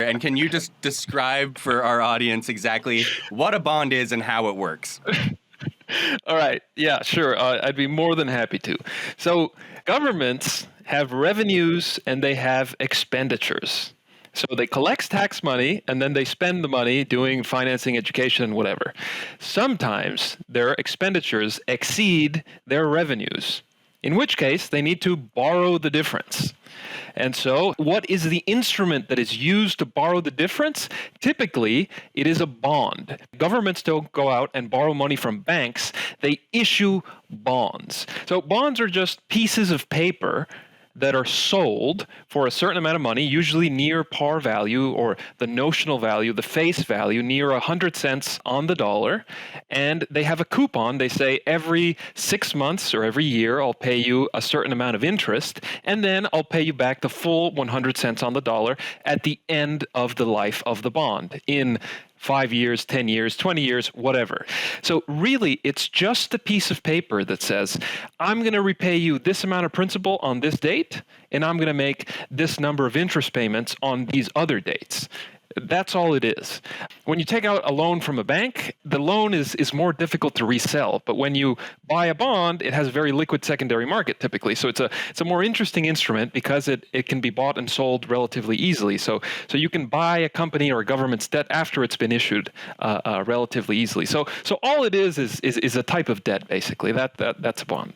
And can you just describe for our audience exactly what a bond is and how it works? All right. Yeah, sure. I'd be more than happy to. So governments have revenues and they have expenditures. So they collect tax money and then they spend the money doing financing, education, and whatever. Sometimes their expenditures exceed their revenues, in which case they need to borrow the difference. And so what is the instrument that is used to borrow the difference? Typically, it is a bond. Governments don't go out and borrow money from banks. They issue bonds. So bonds are just pieces of paper that are sold for a certain amount of money, usually near par value or the notional value, the face value, near 100 cents on the dollar. And they have a coupon. They say every 6 months or every year, I'll pay you a certain amount of interest, and then I'll pay you back the full 100 cents on the dollar at the end of the life of the bond in 5 years, 10 years, 20 years, whatever. So really, it's just a piece of paper that says, I'm going to repay you this amount of principal on this date, and I'm going to make this number of interest payments on these other dates. That's all it is. When you take out a loan from a bank, the loan is more difficult to resell. But when you buy a bond, it has a very liquid secondary market typically. So it's a more interesting instrument because it can be bought and sold relatively easily. So you can buy a company or a government's debt after it's been issued relatively easily. So all it is a type of debt basically. That's a bond.